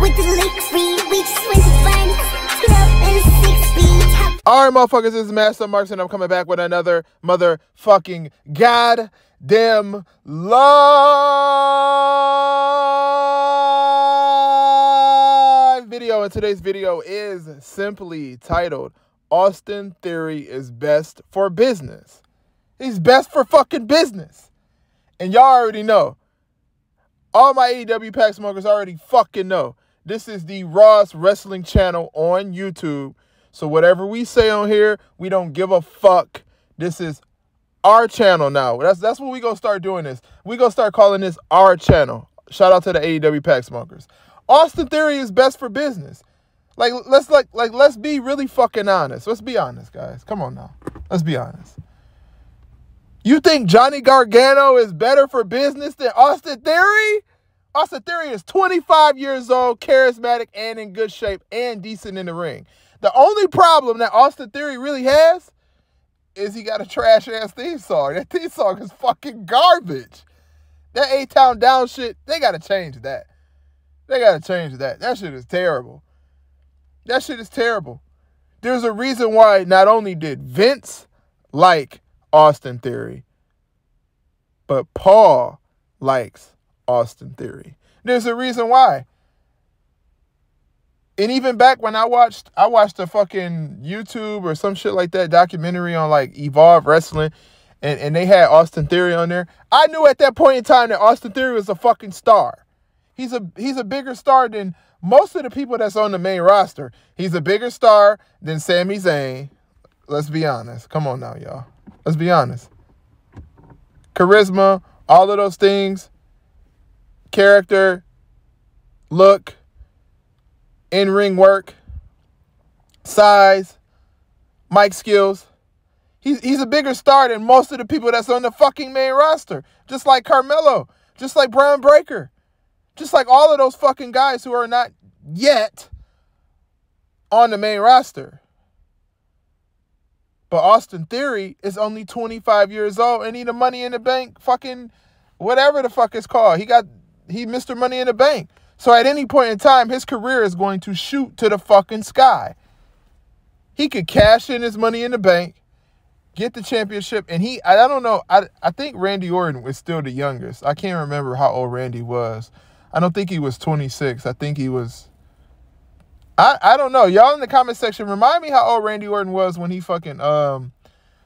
with the liquid. We switch funds, 12 and 6 feet. Alright, motherfuckers, this is Master Marks, and I'm coming back with another motherfucking goddamn live video. And today's video is simply titled, Austin Theory is best for business. He's best for fucking business. And y'all already know. All my AEW pack smokers already fucking know. This is the Raw's wrestling channel on YouTube. So whatever we say on here, we don't give a fuck. This is our channel now. That's what we gonna start doing this. We gonna start calling this our channel. Shout out to the AEW pack smokers. Austin Theory is best for business. Let's be really fucking honest. Let's be honest, guys. Come on now. Let's be honest. You think Johnny Gargano is better for business than Austin Theory? Austin Theory is 25 years old, charismatic, and in good shape, and decent in the ring. The only problem that Austin Theory really has is he got a trash-ass theme song. That theme song is fucking garbage. That A-Town Down shit, they got to change that. They got to change that. That shit is terrible. That shit is terrible. There's a reason why not only did Vince like Austin Theory, but Paul likes Austin Theory. There's a reason why. And even back when I watched a fucking YouTube or some shit like that documentary on like Evolve Wrestling, and they had Austin Theory on there, I knew at that point in time that Austin Theory was a fucking star. He's a bigger star than most of the people that's on the main roster. He's a bigger star than Sami Zayn. Let's be honest. Come on now, y'all. Let's be honest. Charisma, all of those things, character, look, in-ring work, size, mic skills. He's a bigger star than most of the people that's on the fucking main roster. Just like Carmelo, just like Braun Breaker, just like all of those fucking guys who are not yet on the main roster. But Austin Theory is only 25 years old and he the Money in the Bank fucking whatever the fuck it's called. He Mr. Money in the Bank. So at any point in time, his career is going to shoot to the fucking sky. He could cash in his Money in the Bank, get the championship, and I don't know, I think Randy Orton was still the youngest. I can't remember how old Randy was. I don't think he was 26. I think he was... I don't know. Y'all in the comment section, remind me how old Randy Orton was when he fucking,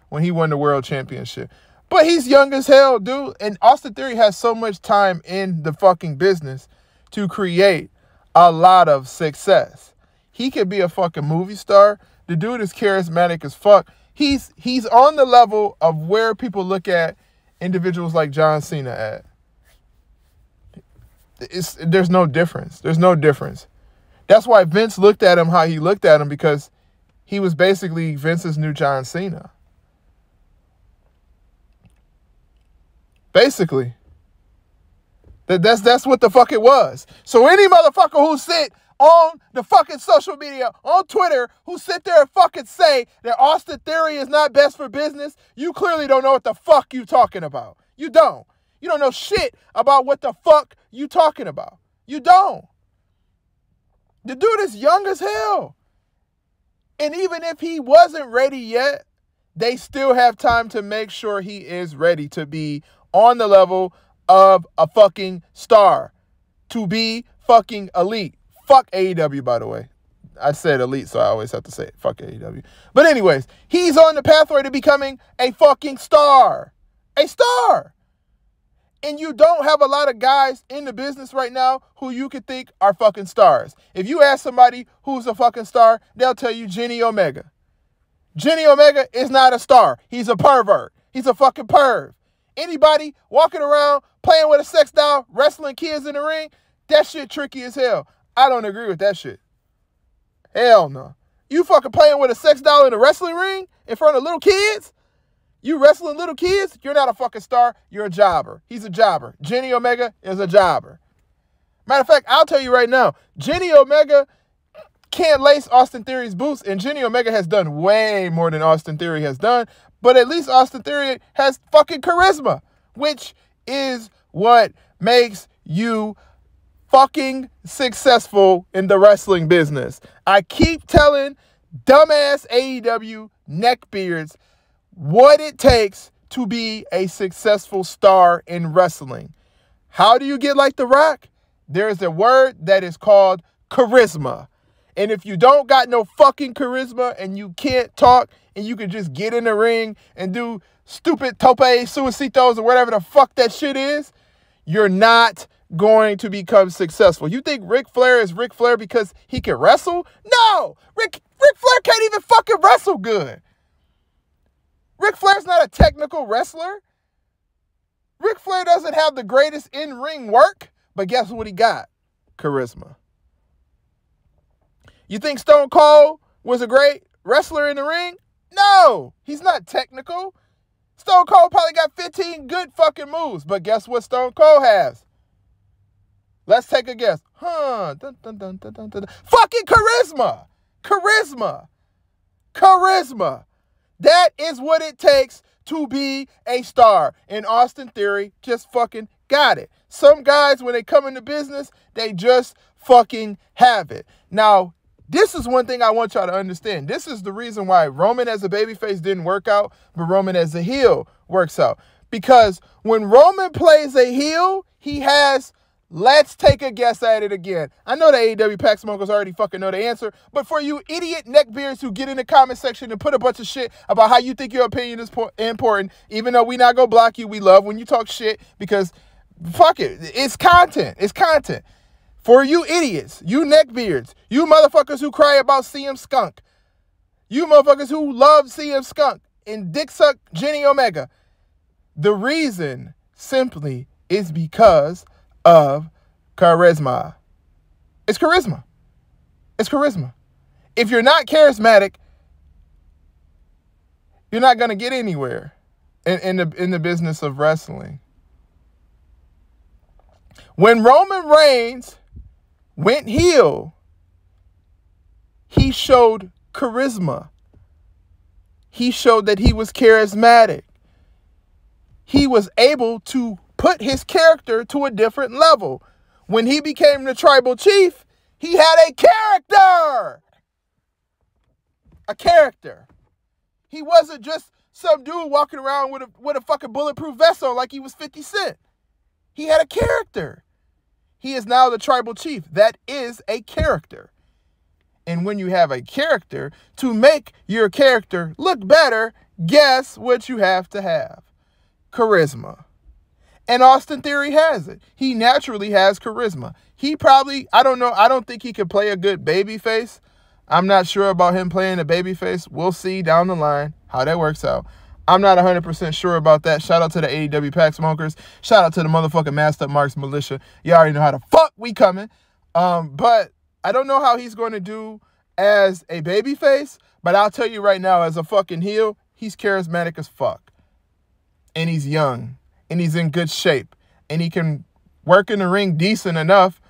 when he won the world championship. But he's young as hell, dude. And Austin Theory has so much time in the fucking business to create a lot of success. He could be a fucking movie star. The dude is charismatic as fuck. He's on the level of where people look at individuals like John Cena at. There's no difference. There's no difference. That's why Vince looked at him how he looked at him, because he was basically Vince's new John Cena. Basically. That's what the fuck it was. So any motherfucker who sit on the fucking social media, on Twitter, who sit there and fucking say that Austin Theory is not best for business, you clearly don't know what the fuck you talking about. You don't. You don't know shit about what the fuck you talking about. You don't. The dude is young as hell. And even if he wasn't ready yet, they still have time to make sure he is ready to be on the level of a fucking star. To be fucking elite. Fuck AEW, by the way. I said elite, so I always have to say it. Fuck AEW. But anyways, he's on the pathway to becoming a fucking star. A star. And you don't have a lot of guys in the business right now who you could think are fucking stars. If you ask somebody who's a fucking star, they'll tell you Jenny Omega. Jenny Omega is not a star. He's a pervert. He's a fucking perv. Anybody walking around playing with a sex doll, wrestling kids in the ring, that shit tricky as hell. I don't agree with that shit. Hell no. You fucking playing with a sex doll in a wrestling ring in front of little kids? You wrestling little kids? You're not a fucking star. You're a jobber. He's a jobber. Jenny Omega is a jobber. Matter of fact, I'll tell you right now, Jenny Omega can't lace Austin Theory's boots, and Jenny Omega has done way more than Austin Theory has done, but at least Austin Theory has fucking charisma, which is what makes you fucking successful in the wrestling business. I keep telling dumbass AEW neckbeards what it takes to be a successful star in wrestling. How do you get like The Rock? There's a word that is called charisma. And if you don't got no fucking charisma and you can't talk and you can just get in the ring and do stupid tope suicitos or whatever the fuck that shit is, you're not going to become successful. You think Ric Flair is Ric Flair because he can wrestle? No! Ric Flair can't even fucking wrestle good. Ric Flair's not a technical wrestler. Ric Flair doesn't have the greatest in-ring work, but guess what he got? Charisma. You think Stone Cold was a great wrestler in the ring? No, he's not technical. Stone Cold probably got 15 good fucking moves, but guess what Stone Cold has? Let's take a guess. Fucking charisma. Charisma. Charisma. That is what it takes to be a star. And Austin Theory just fucking got it. Some guys, when they come into business, they just fucking have it. Now, this is one thing I want y'all to understand. This is the reason why Roman as a babyface didn't work out, but Roman as a heel works out. Because when Roman plays a heel, he has, let's take a guess at it again. I know the AEW Pack Smokers already fucking know the answer, but for you idiot neckbeards who get in the comment section and put a bunch of shit about how you think your opinion is important, even though we not gonna block you, we love when you talk shit because fuck it, it's content, it's content. For you idiots, you neckbeards, you motherfuckers who cry about CM Skunk, you motherfuckers who love CM Skunk and dick suck Jenny Omega, the reason simply is because of charisma. It's charisma. It's charisma. If you're not charismatic, you're not going to get anywhere in the business of wrestling. When Roman Reigns went heel, he showed charisma. He showed that he was charismatic. He was able to put his character to a different level. When he became the tribal chief, he had a character. A character. He wasn't just some dude walking around with a fucking bulletproof vest on like he was 50 Cent. He had a character. He is now the tribal chief. That is a character. And when you have a character, to make your character look better, guess what you have to have? Charisma. And Austin Theory has it. He naturally has charisma. He probably, I don't know, I don't think he could play a good babyface. I'm not sure about him playing a babyface. We'll see down the line how that works out. I'm not 100% sure about that. Shout out to the AEW Pack Smokers. Shout out to the motherfucking Master Marks Militia. You already know how the fuck we coming. But I don't know how he's going to do as a babyface. But I'll tell you right now, as a fucking heel, he's charismatic as fuck. And he's young. And he's in good shape. And he can work in the ring decent enough.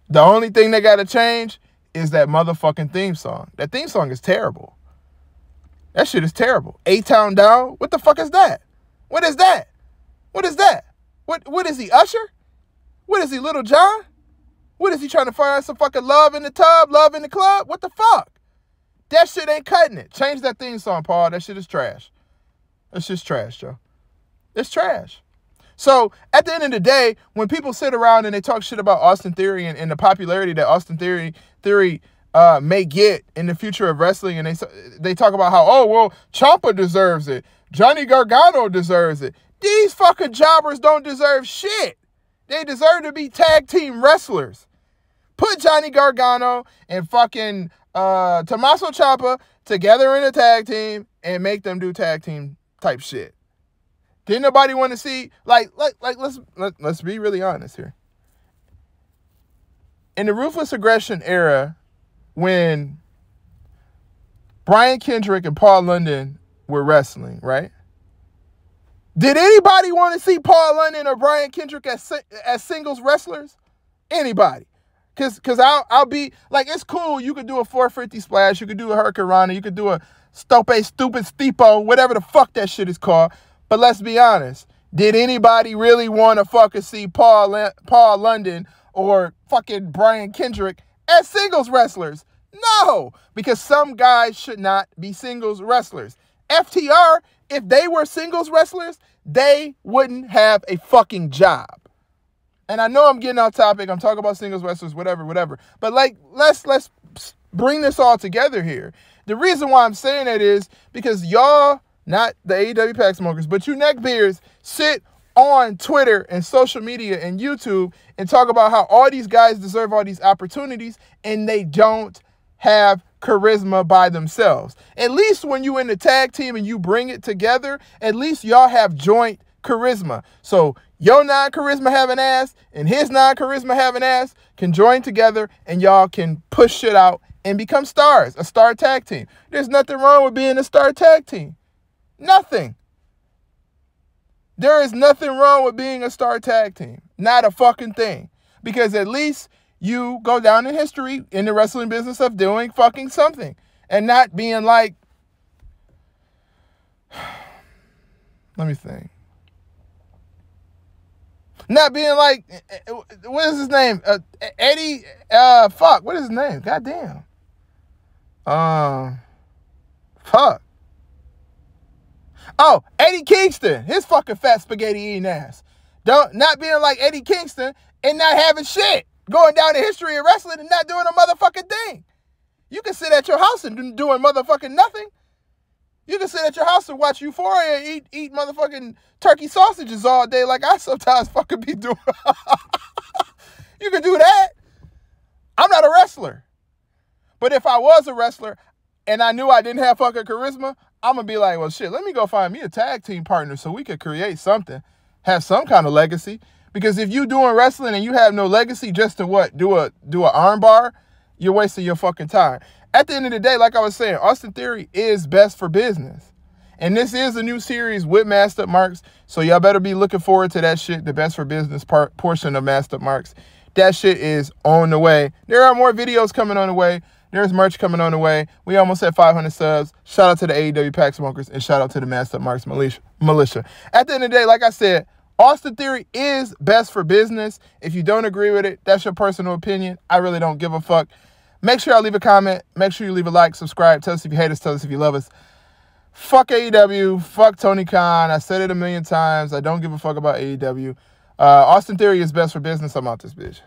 The only thing they got to change is that motherfucking theme song. That theme song is terrible. That shit is terrible. A-Town Down? What the fuck is that? What is that? What is that? What is he, Usher? What is he, Little John? What is he trying to find some fucking love in the tub, love in the club? What the fuck? That shit ain't cutting it. Change that theme song, Paul. That shit is trash. That's just trash, Joe. It's trash. So, at the end of the day, when people sit around and they talk shit about Austin Theory and the popularity that Austin Theory may get in the future of wrestling, and they talk about how, oh, well, Ciampa deserves it. Johnny Gargano deserves it. These fucking jobbers don't deserve shit. They deserve to be tag team wrestlers. Put Johnny Gargano and fucking Tommaso Ciampa together in a tag team and make them do tag team type shit. Didn't nobody want to see, let's be really honest here. In the Ruthless Aggression era, when Brian Kendrick and Paul London were wrestling, right? Did anybody want to see Paul London or Brian Kendrick as singles wrestlers? Anybody? Because I'll be, like, it's cool. You could do a 450 splash. You could do a Hurricanrana. You could do a stupid steepo, whatever the fuck that shit is called. But let's be honest. Did anybody really want to fucking see Paul London or fucking Brian Kendrick as singles wrestlers. No, because some guys should not be singles wrestlers. FTR, if they were singles wrestlers, they wouldn't have a fucking job. And I know I'm getting off topic. I'm talking about singles wrestlers, whatever. But like, let's bring this all together here. The reason why I'm saying that is because y'all, not the AEW pack smokers, but you neckbeards sit on Twitter and social media and YouTube and talk about how all these guys deserve all these opportunities and they don't have charisma by themselves. At least when you in the tag team and you bring it together, at least y'all have joint charisma. So your non-charisma having ass and his non-charisma having ass can join together and y'all can push shit out and become stars, a star tag team. There's nothing wrong with being a star tag team. Nothing. There is nothing wrong with being a star tag team. Not a fucking thing. Because at least you go down in history in the wrestling business of doing fucking something. And not being like... Let me think. Not being like... What is his name? Eddie... Fuck. What is his name? Goddamn. Fuck. Oh, Eddie Kingston, his fucking fat spaghetti eating ass. Not being like Eddie Kingston and not having shit. Going down the history of wrestling and not doing a motherfucking thing. You can sit at your house and doing motherfucking nothing. You can sit at your house and watch Euphoria and eat motherfucking turkey sausages all day like I sometimes fucking be doing. You can do that. I'm not a wrestler. But if I was a wrestler and I knew I didn't have fucking charisma, I'm going to be like, well, shit, let me go find me a tag team partner so we could create something, have some kind of legacy. Because if you doing wrestling and you have no legacy just to what? Do a arm bar, you're wasting your fucking time. At the end of the day, like I was saying, Austin Theory is best for business. And this is a new series with Masked Up Marks. So y'all better be looking forward to that shit, the best for business portion of Masked Up Marks. That shit is on the way. There are more videos coming on the way. There's merch coming on the way. We almost had 500 subs. Shout out to the AEW Pack Smokers and shout out to the Masked Up Marks militia. At the end of the day, like I said, Austin Theory is best for business. If you don't agree with it, that's your personal opinion. I really don't give a fuck. Make sure y'all leave a comment. Make sure you leave a like, subscribe. Tell us if you hate us. Tell us if you love us. Fuck AEW. Fuck Tony Khan. I said it a million times. I don't give a fuck about AEW. Austin Theory is best for business. I'm out this bitch.